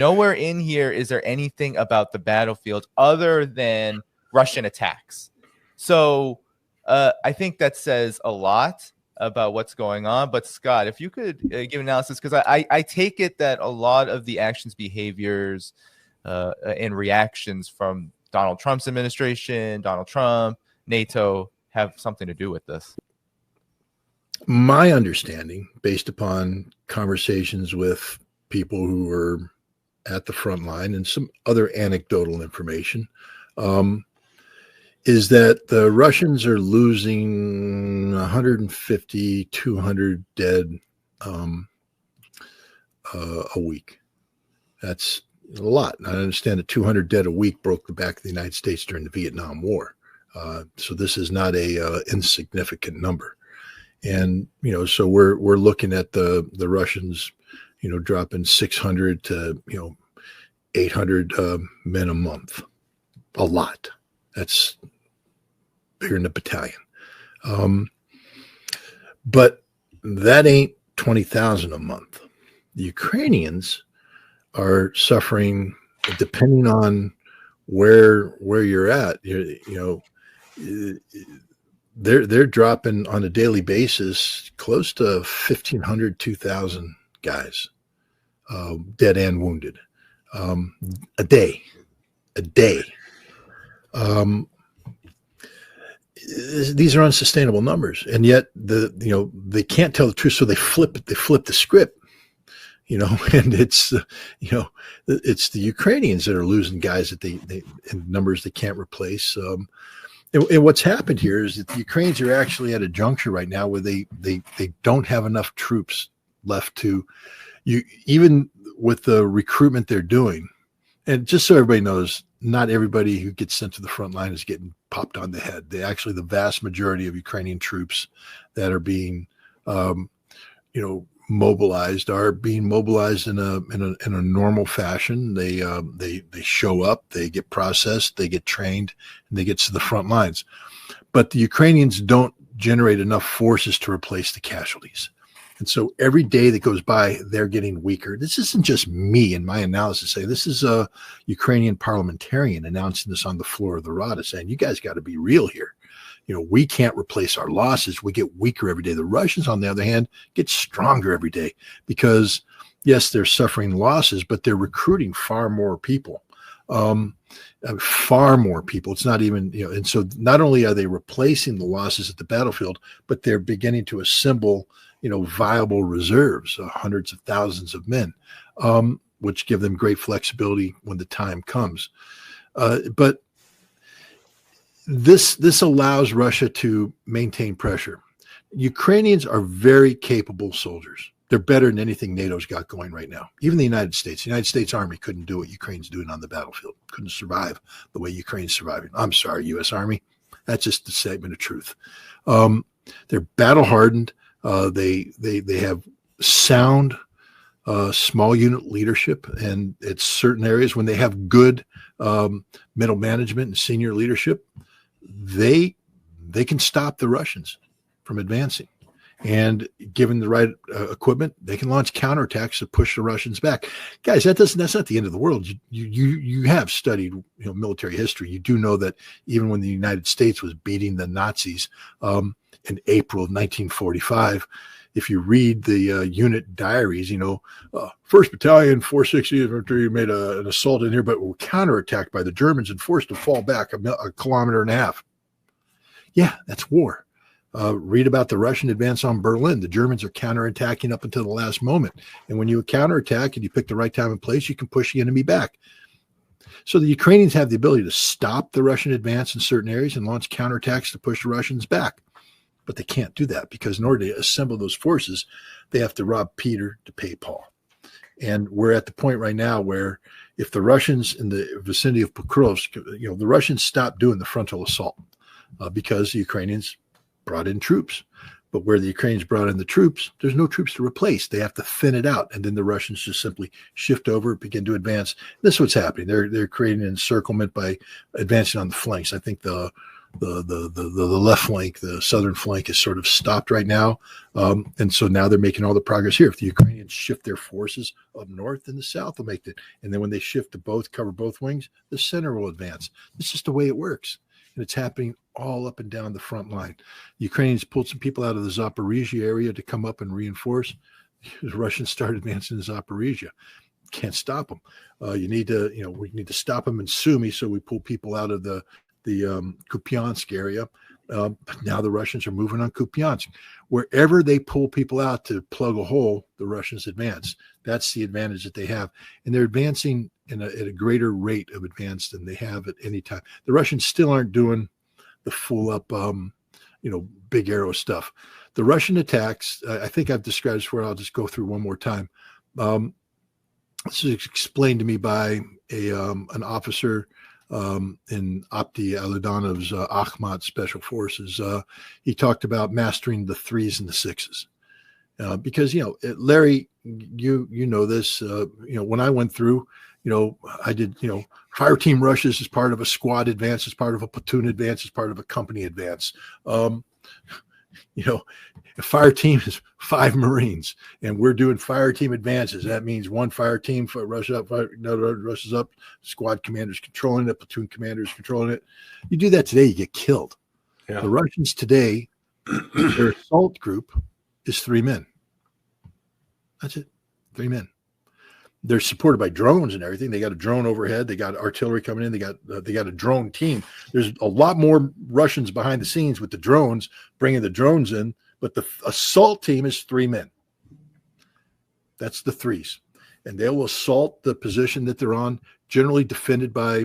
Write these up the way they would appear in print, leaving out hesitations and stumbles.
Nowhere in here is there anything about the battlefield other than Russian attacks. So I think that says a lot about what's going on. But Scott, if you could give analysis, because I take it that a lot of the actions, behaviors, and reactions from Donald Trump's administration, Donald Trump, NATO have something to do with this. My understanding, based upon conversations with people who were at the front line and some other anecdotal information, is that the Russians are losing 150, 200 dead a week. That's a lot. I understand that 200 dead a week broke the back of the United States during the Vietnam War. So this is not a insignificant number. And, so we're looking at the Russians, dropping 600 to, 800 men a month. A lot. That's bigger than a battalion. But that ain't 20,000 a month. The Ukrainians are suffering, depending on where you're at, they're dropping on a daily basis close to 1,500, 2,000 guys, dead and wounded, a day. These are unsustainable numbers, and yet they can't tell the truth, so they flip the script, and it's it's the Ukrainians that are losing guys that they in numbers they can't replace. And what's happened here is that the Ukrainians are actually at a juncture right now where they don't have enough troops left to, even with the recruitment they're doing. And just so everybody knows, not everybody who gets sent to the front line is getting popped on the head. The vast majority of Ukrainian troops that are being, mobilized are being mobilized in a normal fashion. They show up, they get processed, they get trained, and they get to the front lines. But the Ukrainians don't generate enough forces to replace the casualties. And so every day that goes by, they're getting weaker. This isn't just me in my analysis saying, this is a Ukrainian parliamentarian announcing this on the floor of the Rada, saying, you guys got to be real here. We can't replace our losses. We get weaker every day. The Russians, on the other hand, get stronger every day because, yes, they're suffering losses, but they're recruiting far more people. It's not even, and so not only are they replacing the losses at the battlefield, but they're beginning to assemble, viable reserves, hundreds of thousands of men, which give them great flexibility when the time comes. But this allows Russia to maintain pressure. Ukrainians are very capable soldiers. They're better than anything NATO's got going right now. Even the United States Army couldn't do what Ukraine's doing on the battlefield. Couldn't survive the way Ukraine's surviving. I'm sorry, U.S. Army. That's just a statement of truth. They're battle hardened. They have sound small unit leadership, and it's certain areas when they have good middle management and senior leadership, they can stop the Russians from advancing. And given the right equipment, they can launch counterattacks to push the Russians back. Guys, that's not the end of the world. You have studied military history. You do know that even when the United States was beating the Nazis in April of 1945, if you read the unit diaries, 1st Battalion, 460th Infantry made an assault in here, but were counterattacked by the Germans and forced to fall back a kilometer and a half. Yeah, that's war. Read about the Russian advance on Berlin. The Germans are counterattacking up until the last moment. And when you counterattack and you pick the right time and place, you can push the enemy back. So the Ukrainians have the ability to stop the Russian advance in certain areas and launch counterattacks to push the Russians back. But they can't do that because in order to assemble those forces, they have to rob Peter to pay Paul. And we're at the point right now where if the Russians in the vicinity of Pokrovsk, the Russians stopped doing the frontal assault because the Ukrainians brought in troops. But where the Ukrainians brought in the troops, there's no troops to replace. They have to thin it out. And then the Russians just simply shift over, begin to advance. This is what's happening. They're creating an encirclement by advancing on the flanks. I think the left flank, the southern flank, is sort of stopped right now, and so now they're making all the progress here. If the Ukrainians shift their forces up north, then the south will make it, and then when they shift to both, cover both wings, the center will advance. It's just the way it works, and it's happening all up and down the front line. The Ukrainians pulled some people out of the Zaporizhia area to come up and reinforce. The Russians started advancing to Zaporizhia. Can't stop them. We need to stop them in Sumy, so we pull people out of the Kupiansk area. But now the Russians are moving on Kupiansk. Wherever they pull people out to plug a hole, the Russians advance. That's the advantage that they have, and they're advancing at a greater rate of advance than they have at any time. The Russians still aren't doing the full up, big arrow stuff. The Russian attacks, I think I've described this before. I'll just go through one more time. This is explained to me by an officer in Abdi Alidanov's Akhmat Special Forces. He talked about mastering the 3s and the 6s. Because, Larry, you know this, when I went through, I did, fire team rushes as part of a squad advance, as part of a platoon advance, as part of a company advance. A fire team is 5 Marines, and we're doing fire team advances. That means one fire team rushes up, squad commanders controlling it, platoon commanders controlling it. You do that today, you get killed. Yeah. The Russians today, their assault group is 3 men. That's it, 3 men. They're supported by drones and everything. They got a drone overhead. They got artillery coming in. They got a drone team. There's a lot more Russians behind the scenes with the drones, bringing the drones in. But the assault team is 3 men. That's the 3s, and they will assault the position that they're on, generally defended by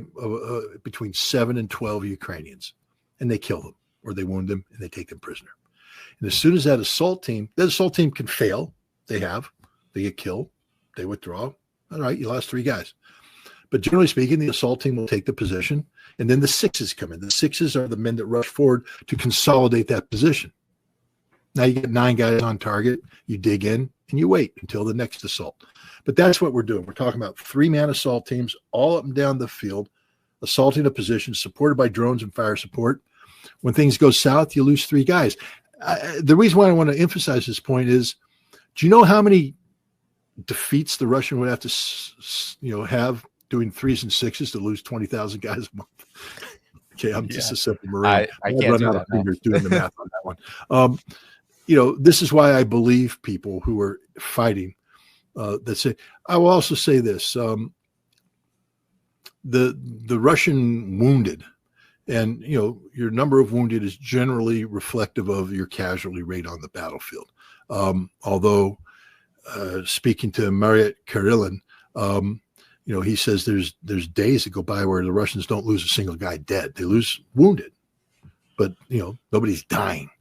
between 7 and 12 Ukrainians, and they kill them or they wound them and they take them prisoner. And as soon as that assault team can fail, they get killed, they withdraw. All right, you lost 3 guys. But generally speaking, the assault team will take the position, and then the 6s come in. The 6s are the men that rush forward to consolidate that position. Now you get 9 guys on target, you dig in, and you wait until the next assault. But that's what we're doing. We're talking about 3-man assault teams all up and down the field, assaulting a position, supported by drones and fire support. When things go south, you lose 3 guys. The reason why I want to emphasize this point is, do you know how many defeats the Russian would have to, have doing 3s and 6s to lose 20,000 guys a month? Okay, I'm just a simple Marine. I can't do that. Doing the math on that one. This is why I believe people who are fighting that say. I will also say this: the Russian wounded, and your number of wounded is generally reflective of your casualty rate on the battlefield. Although speaking to Mariet Karelin, he says there's days that go by where the Russians don't lose a single guy dead. They lose wounded, but nobody's dying.